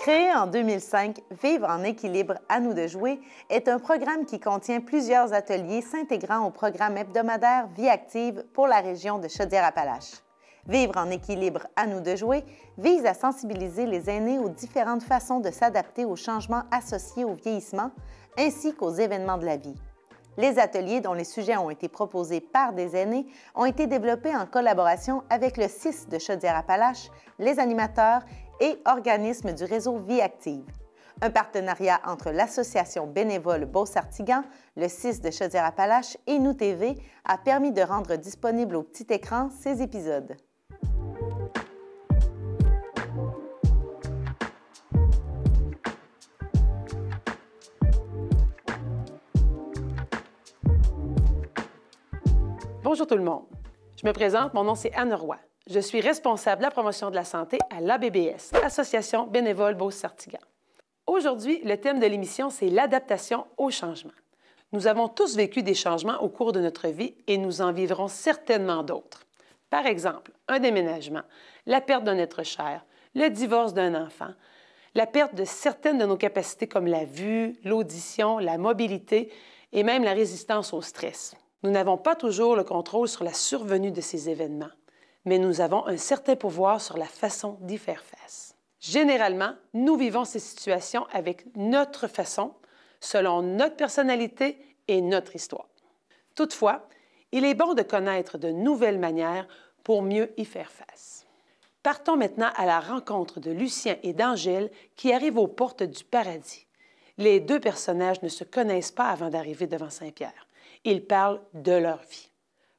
Créé en 2005, Vivre en équilibre, à nous de jouer est un programme qui contient plusieurs ateliers s'intégrant au programme hebdomadaire Vie active pour la région de Chaudière-Appalaches. Vivre en équilibre, à nous de jouer vise à sensibiliser les aînés aux différentes façons de s'adapter aux changements associés au vieillissement ainsi qu'aux événements de la vie. Les ateliers dont les sujets ont été proposés par des aînés ont été développés en collaboration avec le CIS de Chaudière-Appalaches, les animateurs et organismes du réseau Vie active. Un partenariat entre l'association bénévole Beauce-Artigan, le CIS de Chaudière-Appalaches et Nous TV a permis de rendre disponibles au petit écran ces épisodes. Bonjour tout le monde. Je me présente, mon nom c'est Anne Roy. Je suis responsable de la promotion de la santé à l'ABBS, Association bénévole Beauce-Artigan. Aujourd'hui, le thème de l'émission, c'est l'adaptation au changement. Nous avons tous vécu des changements au cours de notre vie et nous en vivrons certainement d'autres. Par exemple, un déménagement, la perte d'un être cher, le divorce d'un enfant, la perte de certaines de nos capacités comme la vue, l'audition, la mobilité et même la résistance au stress. Nous n'avons pas toujours le contrôle sur la survenue de ces événements, mais nous avons un certain pouvoir sur la façon d'y faire face. Généralement, nous vivons ces situations avec notre façon, selon notre personnalité et notre histoire. Toutefois, il est bon de connaître de nouvelles manières pour mieux y faire face. Partons maintenant à la rencontre de Lucien et d'Angèle qui arrivent aux portes du paradis. Les deux personnages ne se connaissent pas avant d'arriver devant Saint-Pierre. Ils parlent de leur vie.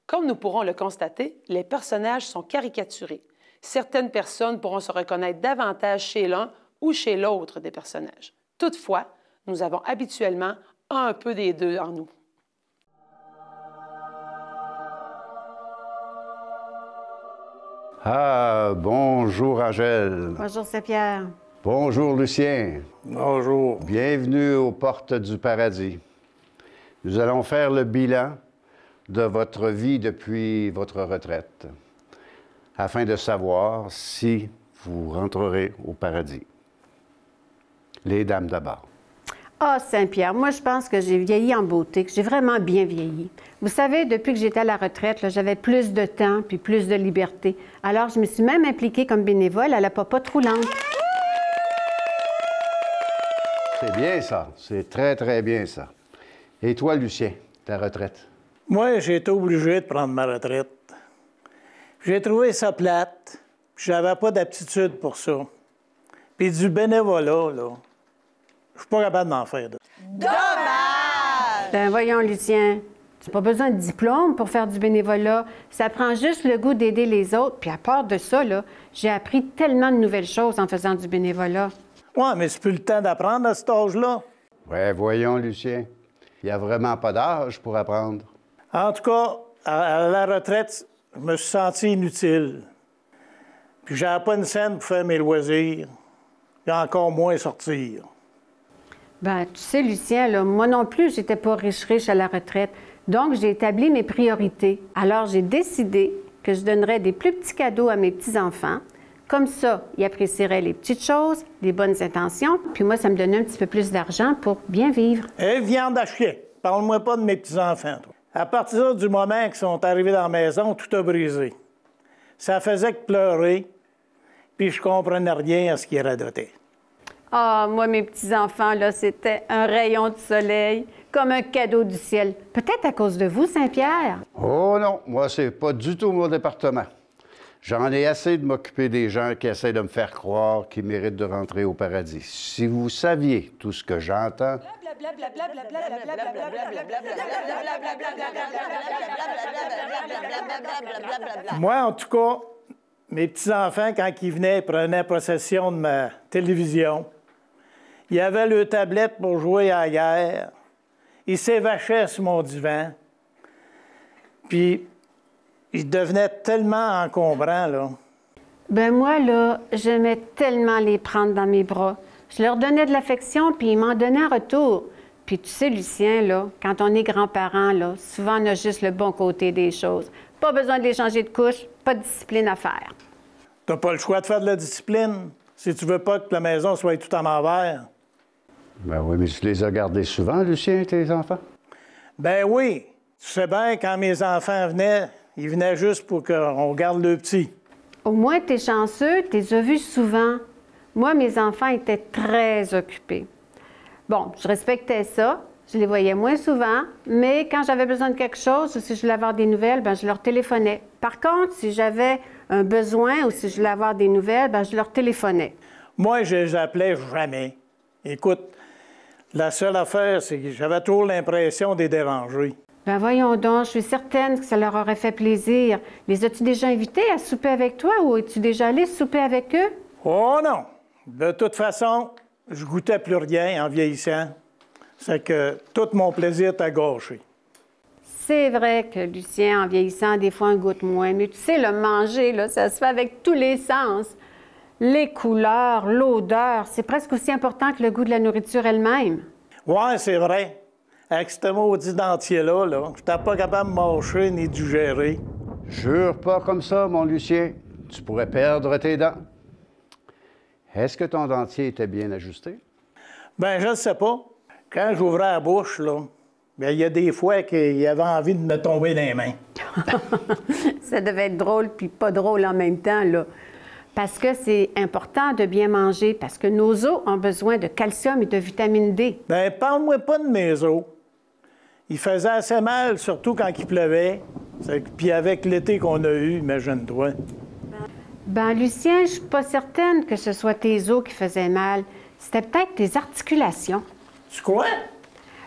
Comme nous pourrons le constater, les personnages sont caricaturés. Certaines personnes pourront se reconnaître davantage chez l'un ou chez l'autre des personnages. Toutefois, nous avons habituellement un peu des deux en nous. Ah, bonjour Angèle. Bonjour Saint-Pierre. Bonjour Lucien. Bonjour. Bienvenue aux portes du paradis. Nous allons faire le bilan de votre vie depuis votre retraite, afin de savoir si vous rentrerez au paradis. Les dames d'abord. Ah, Saint-Pierre, moi, je pense que j'ai vieilli en beauté, que j'ai vraiment bien vieilli. Vous savez, depuis que j'étais à la retraite, j'avais plus de temps puis plus de liberté. Alors, je me suis même impliquée comme bénévole à la popote roulante. C'est bien ça. C'est très, très bien ça. Et toi, Lucien, ta retraite? Moi, j'ai été obligé de prendre ma retraite. J'ai trouvé ça plate, puis j'avais pas d'aptitude pour ça. Puis du bénévolat, là, je suis pas capable d'en faire. Dommage! Ben voyons, Lucien, tu n'as pas besoin de diplôme pour faire du bénévolat. Ça prend juste le goût d'aider les autres. Puis à part de ça, là, j'ai appris tellement de nouvelles choses en faisant du bénévolat. Ouais, mais c'est plus le temps d'apprendre à cet âge-là. Ouais, voyons, Lucien. Il n'y a vraiment pas d'âge pour apprendre. En tout cas, à la retraite, je me suis senti inutile. Puis j'avais pas une scène pour faire mes loisirs, et encore moins sortir. Ben, tu sais, Lucien, là, moi non plus, j'étais pas riche à la retraite. Donc, j'ai établi mes priorités. Alors, j'ai décidé que je donnerais des plus petits cadeaux à mes petits-enfants. Comme ça, ils apprécieraient les petites choses, les bonnes intentions. Puis moi, ça me donnait un petit peu plus d'argent pour bien vivre. Hé, viande à chien! Parle-moi pas de mes petits-enfants, toi. À partir du moment qu'ils sont arrivés dans la maison, tout a brisé. Ça faisait que pleurer, puis je comprenais rien à ce qu'ils radotaient. Ah, moi, mes petits-enfants, là, c'était un rayon de soleil, comme un cadeau du ciel. Peut-être à cause de vous, Saint-Pierre. Oh non, moi, c'est pas du tout mon département. J'en ai assez de m'occuper des gens qui essaient de me faire croire qu'ils méritent de rentrer au paradis. Si vous saviez tout ce que j'entends... Moi, en tout cas, mes petits-enfants, quand ils venaient, prenaient possession de ma télévision. Ils avaient le tablette pour jouer à la guerre. Ils s'évachaient sur mon divan. Puis, ils devenaient tellement encombrants, là. Ben moi, là, j'aimais tellement les prendre dans mes bras. Je leur donnais de l'affection, puis ils m'en donnaient en retour. Puis tu sais, Lucien, là, quand on est grands-parents, là, souvent on a juste le bon côté des choses. Pas besoin de les changer de couche, pas de discipline à faire. T'as pas le choix de faire de la discipline. si tu veux pas que la maison soit tout en envers. Ben oui, mais tu les as gardés souvent, Lucien, tes enfants? Ben oui. Tu sais bien, quand mes enfants venaient, ils venaient juste pour qu'on garde le petit. Au moins, t'es chanceux, t'es as vus souvent. Moi, mes enfants étaient très occupés. Bon, je respectais ça. Je les voyais moins souvent, mais quand j'avais besoin de quelque chose ou si je voulais avoir des nouvelles, bien, je leur téléphonais. Par contre, si j'avais un besoin ou si je voulais avoir des nouvelles, bien, je leur téléphonais. Moi, je les appelais jamais. Écoute, la seule affaire, c'est que j'avais toujours l'impression de les déranger. Ben voyons donc, je suis certaine que ça leur aurait fait plaisir. Les as-tu déjà invités à souper avec toi ou es-tu déjà allé souper avec eux? Oh non! De toute façon, je goûtais plus rien en vieillissant. C'est que tout mon plaisir t'a gâché. C'est vrai que Lucien, en vieillissant, des fois, on goûte moins. Mais tu sais, le manger, là, ça se fait avec tous les sens. Les couleurs, l'odeur, c'est presque aussi important que le goût de la nourriture elle-même. Ouais, c'est vrai. Avec ce maudit dentier-là, je n'étais pas capable de mâcher ni de digérer. Jure pas comme ça, mon Lucien. Tu pourrais perdre tes dents. Est-ce que ton dentier était bien ajusté? Ben je ne sais pas. Quand j'ouvrais la bouche, il y a des fois qu'il avait envie de me tomber dans les mains. Ça devait être drôle puis pas drôle en même temps, là. Parce que c'est important de bien manger, parce que nos os ont besoin de calcium et de vitamine D. Ben parle-moi pas de mes os. Il faisait assez mal, surtout quand il pleuvait. Puis avec l'été qu'on a eu, imagine-toi. Ben Lucien, je suis pas certaine que ce soit tes os qui faisaient mal. C'était peut-être tes articulations. Tu crois?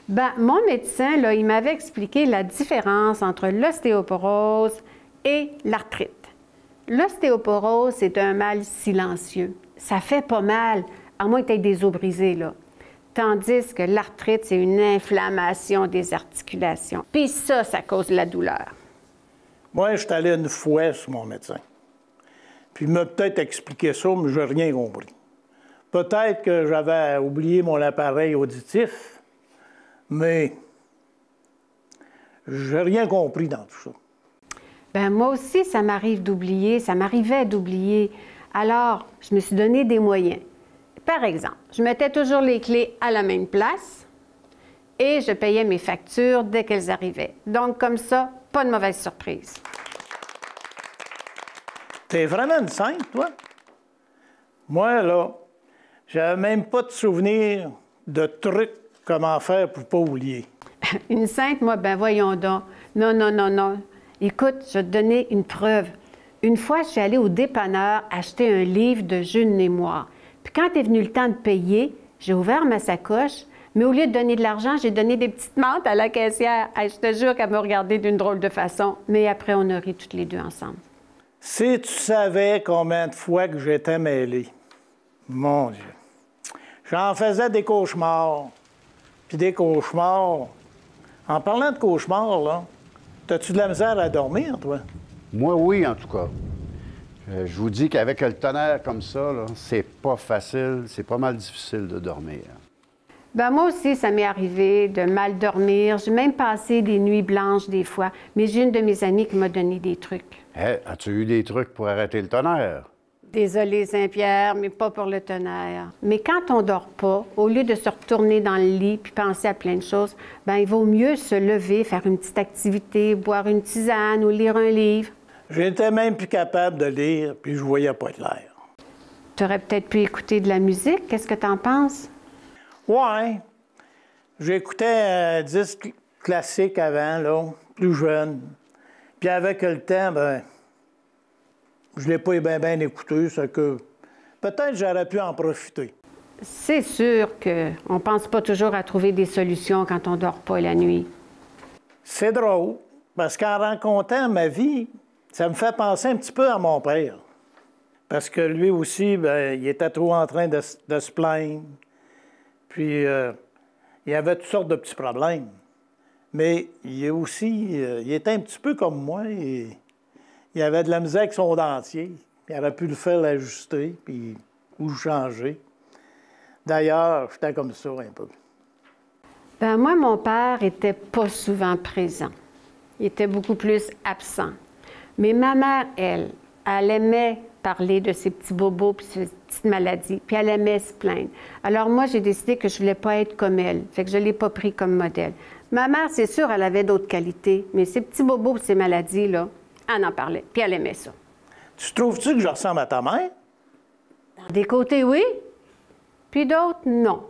Ben, mon médecin, là, il m'avait expliqué la différence entre l'ostéoporose et l'arthrite. L'ostéoporose, c'est un mal silencieux. Ça fait pas mal, à moins que tu aies des os brisés, là. Tandis que l'arthrite, c'est une inflammation des articulations. Puis ça cause la douleur. Moi, je suis allé une fois sur mon médecin. Puis il m'a peut-être expliqué ça, mais je n'ai rien compris. Peut-être que j'avais oublié mon appareil auditif, mais j'ai rien compris dans tout ça. Bien, moi aussi, ça m'arrivait d'oublier. Alors, je me suis donné des moyens. Par exemple, je mettais toujours les clés à la même place et je payais mes factures dès qu'elles arrivaient. Donc, comme ça, pas de mauvaise surprise. T'es vraiment une sainte, toi? Moi, là, j'avais même pas de souvenir de trucs comment faire pour pas oublier. Une sainte, moi, ben voyons donc. Non. Écoute, je vais te donner une preuve. Une fois, je suis allée au dépanneur acheter un livre de jeux de mémoire. Puis quand est venu le temps de payer, j'ai ouvert ma sacoche, mais au lieu de donner de l'argent, j'ai donné des petites menthes à la caissière. Hey, je te jure qu'elle m'a regardé d'une drôle de façon. Mais après, on a ri toutes les deux ensemble. Si tu savais combien de fois que j'étais mêlé. Mon Dieu. J'en faisais des cauchemars. Puis des cauchemars. En parlant de cauchemars, là, t'as-tu de la misère à dormir, toi? Moi, oui, en tout cas. Je vous dis qu'avec le tonnerre comme ça, là, c'est pas facile, c'est pas mal difficile de dormir. Ben moi aussi, ça m'est arrivé de mal dormir. J'ai même passé des nuits blanches des fois. Mais j'ai une de mes amies qui m'a donné des trucs. As-tu eu des trucs pour arrêter le tonnerre? Désolée, Saint-Pierre, mais pas pour le tonnerre. Mais quand on dort pas, au lieu de se retourner dans le lit puis penser à plein de choses, ben il vaut mieux se lever, faire une petite activité, boire une tisane ou lire un livre. J'étais même plus capable de lire, puis je voyais pas clair. Tu aurais peut-être pu écouter de la musique. Qu'est-ce que tu en penses? Ouais. J'écoutais un disque classique avant, là, plus jeune. Puis avec le temps, ben, je l'ai pas bien écouté, c'est que peut-être j'aurais pu en profiter. C'est sûr qu'on pense pas toujours à trouver des solutions quand on dort pas la nuit. C'est drôle, parce qu'en racontant ma vie, ça me fait penser un petit peu à mon père. Parce que lui aussi, ben, il était trop en train de se plaindre. Puis, il avait toutes sortes de petits problèmes. Mais il est aussi, il était un petit peu comme moi. Il avait de la misère avec son dentier. Il aurait pu le faire l'ajuster, puis ou le changer. D'ailleurs, j'étais comme ça un peu. Ben moi, mon père était pas souvent présent. Il était beaucoup plus absent. Mais ma mère, elle aimait parler de ses petits bobos puis ses petites maladies. Puis elle aimait se plaindre. Alors moi, j'ai décidé que je voulais pas être comme elle. Fait que je l'ai pas pris comme modèle. Ma mère, c'est sûr, elle avait d'autres qualités, mais ses petits bobos et ses maladies, là, elle en parlait. Puis elle aimait ça. Tu trouves-tu que je ressemble à ta mère? Des côtés, oui, puis d'autres, non.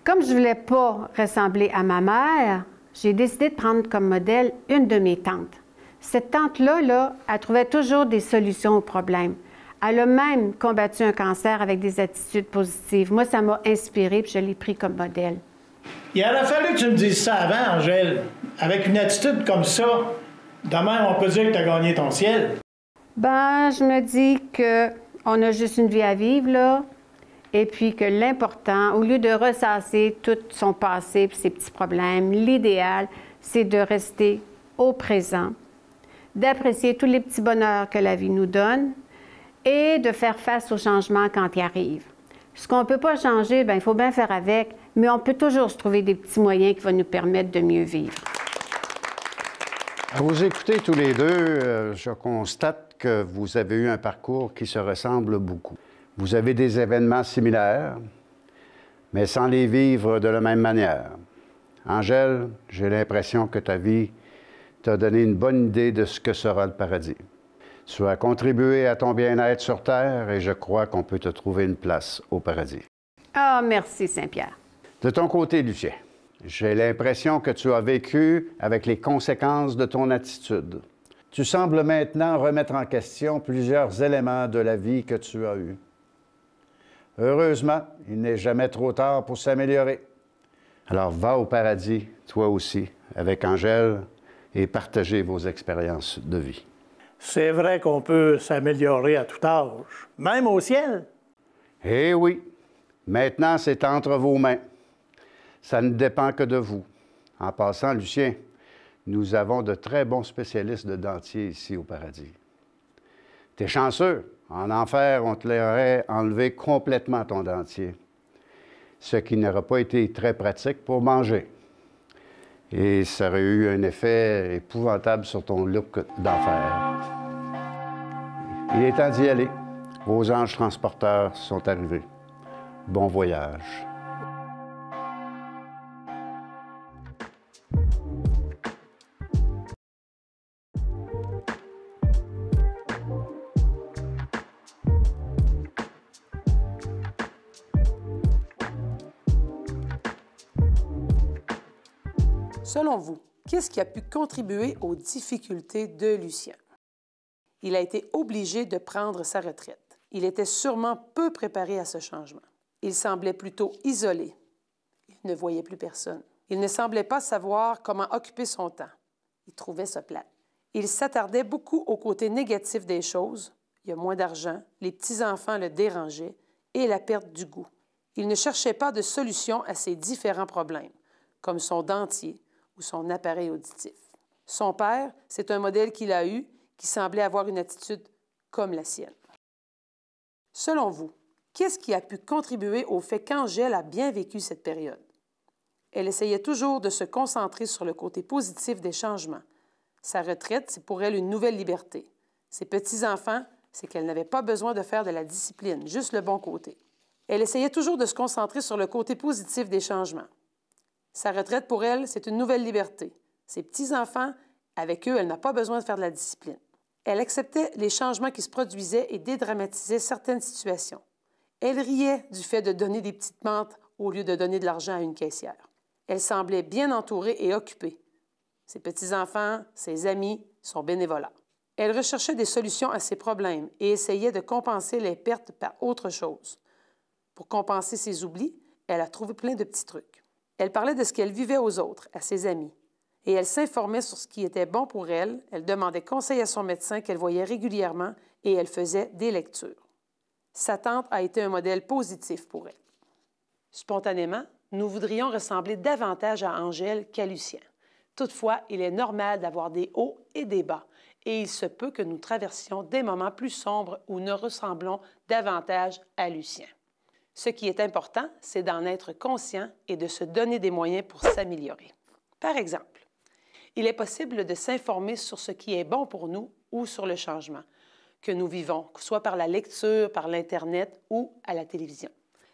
Comme je voulais pas ressembler à ma mère, j'ai décidé de prendre comme modèle une de mes tantes. Cette tante-là, là, elle trouvait toujours des solutions aux problèmes. Elle a même combattu un cancer avec des attitudes positives. Moi, ça m'a inspirée, puis je l'ai pris comme modèle. Il aurait fallu que tu me dises ça avant, Angèle. Avec une attitude comme ça, demain, on peut dire que tu as gagné ton ciel. Ben, je me dis qu'on a juste une vie à vivre, là, et puis que l'important, au lieu de ressasser tout son passé et ses petits problèmes, l'idéal, c'est de rester au présent, d'apprécier tous les petits bonheurs que la vie nous donne et de faire face aux changements quand ils arrivent. Ce qu'on ne peut pas changer, bien, il faut bien faire avec, mais on peut toujours se trouver des petits moyens qui vont nous permettre de mieux vivre. À vous écouter tous les deux, je constate que vous avez eu un parcours qui se ressemble beaucoup. Vous avez des événements similaires, mais sans les vivre de la même manière. Angèle, j'ai l'impression que ta vie t'a donné une bonne idée de ce que sera le paradis. Tu as contribué à ton bien-être sur Terre et je crois qu'on peut te trouver une place au paradis. Ah, merci Saint-Pierre. De ton côté, Lucien, j'ai l'impression que tu as vécu avec les conséquences de ton attitude. Tu sembles maintenant remettre en question plusieurs éléments de la vie que tu as eue. Heureusement, il n'est jamais trop tard pour s'améliorer. Alors va au paradis, toi aussi, avec Angèle, et partagez vos expériences de vie. C'est vrai qu'on peut s'améliorer à tout âge, même au ciel. Eh oui, maintenant c'est entre vos mains. Ça ne dépend que de vous. En passant, Lucien, nous avons de très bons spécialistes de dentiers ici au paradis. T'es chanceux. En enfer, on te l'aurait enlevé complètement ton dentier, ce qui n'aurait pas été très pratique pour manger. Et ça aurait eu un effet épouvantable sur ton look d'enfer. Il est temps d'y aller. Vos anges transporteurs sont arrivés. Bon voyage. Selon vous, qu'est-ce qui a pu contribuer aux difficultés de Lucien? Il a été obligé de prendre sa retraite. Il était sûrement peu préparé à ce changement. Il semblait plutôt isolé. Il ne voyait plus personne. Il ne semblait pas savoir comment occuper son temps. Il trouvait ça plate. Il s'attardait beaucoup au côté négatif des choses. Il y a moins d'argent, les petits-enfants le dérangeaient et la perte du goût. Il ne cherchait pas de solution à ses différents problèmes, comme son dentier ou son appareil auditif. Son père, c'est un modèle qu'il a eu qui semblait avoir une attitude comme la sienne. Selon vous, qu'est-ce qui a pu contribuer au fait qu'Angèle a bien vécu cette période? Elle essayait toujours de se concentrer sur le côté positif des changements. Sa retraite, c'est pour elle une nouvelle liberté. Ses petits-enfants, c'est qu'elle n'avait pas besoin de faire de la discipline, juste le bon côté. Elle essayait toujours de se concentrer sur le côté positif des changements. Sa retraite, pour elle, c'est une nouvelle liberté. Ses petits-enfants, avec eux, elle n'a pas besoin de faire de la discipline. Elle acceptait les changements qui se produisaient et dédramatisait certaines situations. Elle riait du fait de donner des petites menthes au lieu de donner de l'argent à une caissière. Elle semblait bien entourée et occupée. Ses petits-enfants, ses amis, son bénévolat. Elle recherchait des solutions à ses problèmes et essayait de compenser les pertes par autre chose. Pour compenser ses oublis, elle a trouvé plein de petits trucs. Elle parlait de ce qu'elle vivait aux autres, à ses amis. Et elle s'informait sur ce qui était bon pour elle. Elle demandait conseil à son médecin qu'elle voyait régulièrement et elle faisait des lectures. Sa tante a été un modèle positif pour elle. Spontanément, nous voudrions ressembler davantage à Angèle qu'à Lucien. Toutefois, il est normal d'avoir des hauts et des bas, et il se peut que nous traversions des moments plus sombres où nous ressemblons davantage à Lucien. Ce qui est important, c'est d'en être conscient et de se donner des moyens pour s'améliorer. Par exemple, il est possible de s'informer sur ce qui est bon pour nous ou sur le changement. que nous vivons, soit par la lecture, par l'Internet ou à la télévision.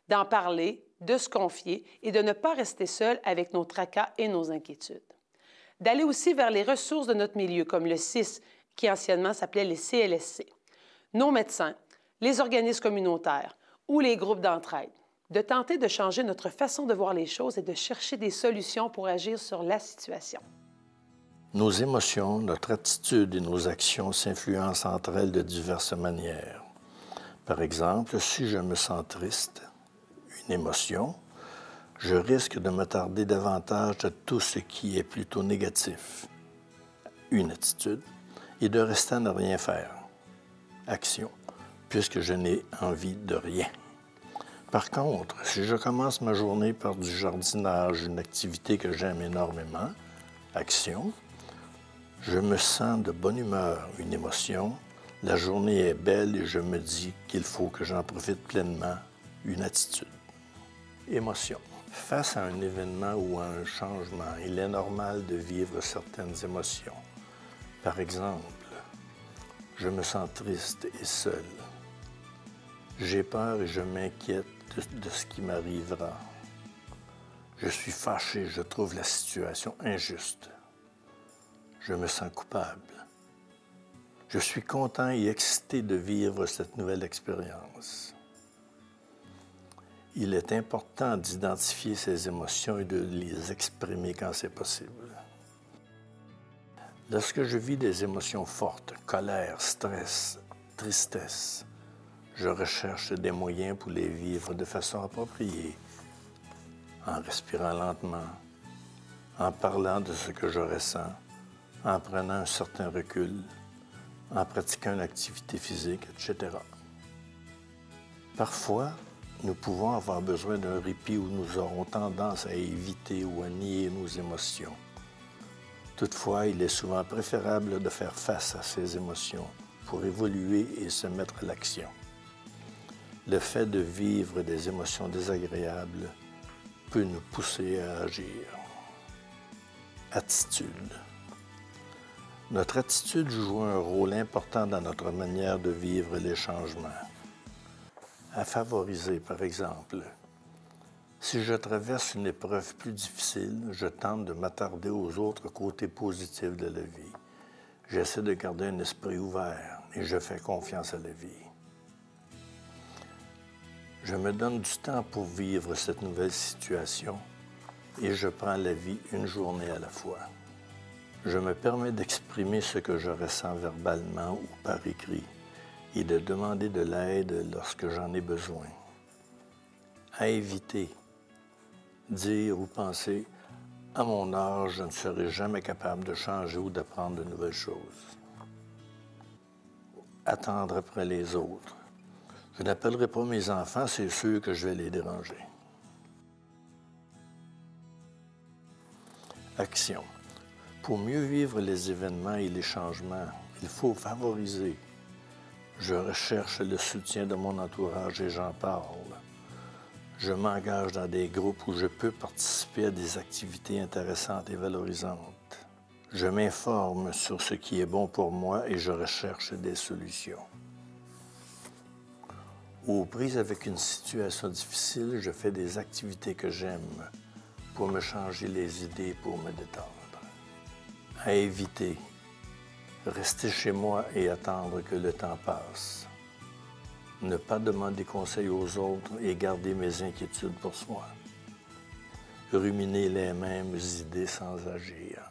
D'en parler, de se confier et de ne pas rester seul avec nos tracas et nos inquiétudes. D'aller aussi vers les ressources de notre milieu, comme le CIS, qui anciennement s'appelait les CLSC, nos médecins, les organismes communautaires ou les groupes d'entraide. De tenter de changer notre façon de voir les choses et de chercher des solutions pour agir sur la situation. Nos émotions, notre attitude et nos actions s'influencent entre elles de diverses manières. Par exemple, si je me sens triste, une émotion, je risque de m'attarder davantage à tout ce qui est plutôt négatif, une attitude, et de rester à ne rien faire, action, puisque je n'ai envie de rien. Par contre, si je commence ma journée par du jardinage, une activité que j'aime énormément, action, je me sens de bonne humeur, une émotion, la journée est belle et je me dis qu'il faut que j'en profite pleinement, une attitude. Émotion. Face à un événement ou à un changement, il est normal de vivre certaines émotions. Par exemple, je me sens triste et seul. J'ai peur et je m'inquiète de ce qui m'arrivera. Je suis fâché, je trouve la situation injuste. Je me sens coupable. Je suis content et excité de vivre cette nouvelle expérience. Il est important d'identifier ces émotions et de les exprimer quand c'est possible. Lorsque je vis des émotions fortes, colère, stress, tristesse, je recherche des moyens pour les vivre de façon appropriée, en respirant lentement, en parlant de ce que je ressens, en prenant un certain recul, en pratiquant une activité physique, etc. Parfois, nous pouvons avoir besoin d'un répit où nous aurons tendance à éviter ou à nier nos émotions. Toutefois, il est souvent préférable de faire face à ces émotions pour évoluer et se mettre à l'action. Le fait de vivre des émotions désagréables peut nous pousser à agir. Attitude. Notre attitude joue un rôle important dans notre manière de vivre les changements. À favoriser, par exemple, si je traverse une épreuve plus difficile, je tente de m'attarder aux autres côtés positifs de la vie. J'essaie de garder un esprit ouvert et je fais confiance à la vie. Je me donne du temps pour vivre cette nouvelle situation et je prends la vie une journée à la fois. Je me permets d'exprimer ce que je ressens verbalement ou par écrit et de demander de l'aide lorsque j'en ai besoin. À éviter, dire ou penser « à mon âge, je ne serai jamais capable de changer ou d'apprendre de nouvelles choses ». Attendre après les autres. Je n'appellerai pas mes enfants, c'est sûr que je vais les déranger. Action. Pour mieux vivre les événements et les changements, il faut favoriser. Je recherche le soutien de mon entourage et j'en parle. Je m'engage dans des groupes où je peux participer à des activités intéressantes et valorisantes. Je m'informe sur ce qui est bon pour moi et je recherche des solutions. Aux prises avec une situation difficile, je fais des activités que j'aime pour me changer les idées, pour me détendre. À éviter, rester chez moi et attendre que le temps passe. Ne pas demander conseil aux autres et garder mes inquiétudes pour soi. Ruminer les mêmes idées sans agir.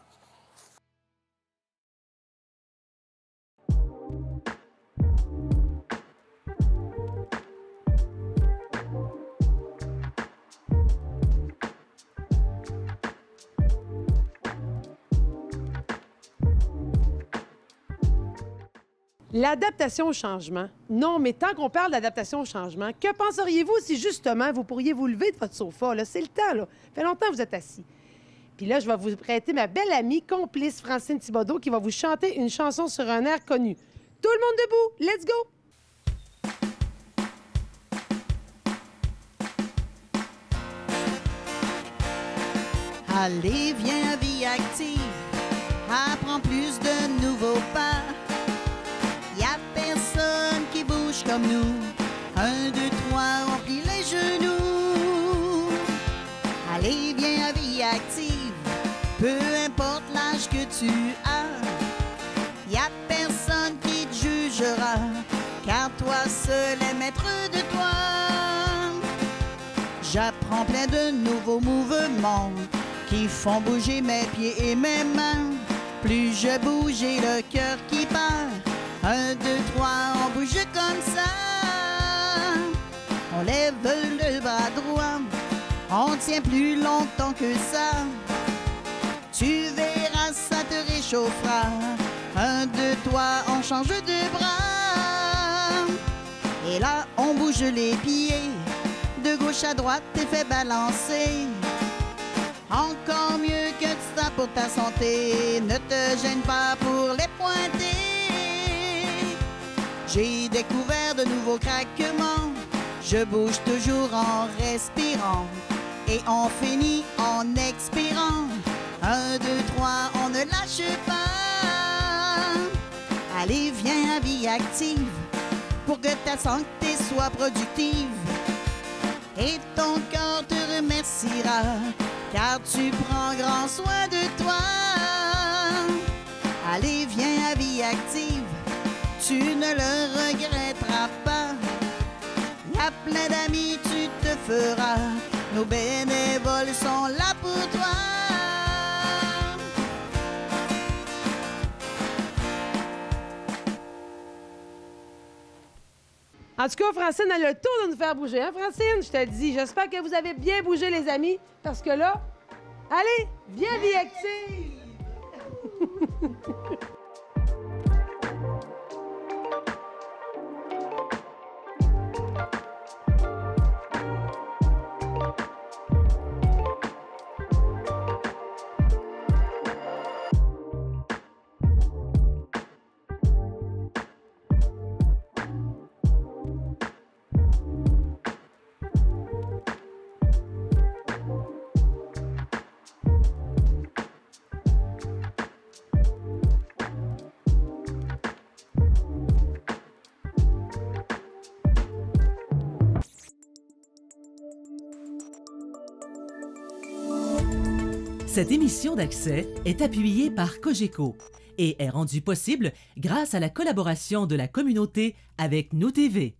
L'adaptation au changement. Non, mais tant qu'on parle d'adaptation au changement, que penseriez-vous si, justement, vous pourriez vous lever de votre sofa? Là? C'est le temps, là. Ça fait longtemps que vous êtes assis. Puis là, je vais vous prêter ma belle amie, complice Francine Thibodeau, qui va vous chanter une chanson sur un air connu. Tout le monde debout! Let's go! Allez, viens, vie active, apprends plus de nouveaux pas. Y'a personne comme nous. 1, 2, 3, on plie les genoux. Allez, viens à vie active, peu importe l'âge que tu as. Y a personne qui te jugera, car toi seul est maître de toi. J'apprends plein de nouveaux mouvements qui font bouger mes pieds et mes mains. Plus je bouge, j'ai le cœur qui part. 1, 2, 3, on bouge comme ça. On lève le bras droit, on tient plus longtemps que ça. Tu verras, ça te réchauffera. 1, 2, 3, on change de bras. Et là, on bouge les pieds, de gauche à droite, t'es fait balancer. Encore mieux que ça pour ta santé, ne te gêne pas pour les pointer. J'ai découvert de nouveaux craquements, je bouge toujours en respirant. Et on finit en expirant. 1, 2, 3, on ne lâche pas. Allez, viens à vie active, pour que ta santé soit productive. Et ton corps te remerciera, car tu prends grand soin de toi. Allez, viens à vie active, tu ne le regretteras pas. Y a plein d'amis, tu te feras, nos bénévoles sont là pour toi. En tout cas, Francine a le tour de nous faire bouger. Hein, Francine? Je te le dis. J'espère que vous avez bien bougé, les amis. Parce que là, allez, viens vie active! Cette émission d'Accès est appuyée par Cogeco et est rendue possible grâce à la collaboration de la communauté avec Nous TV.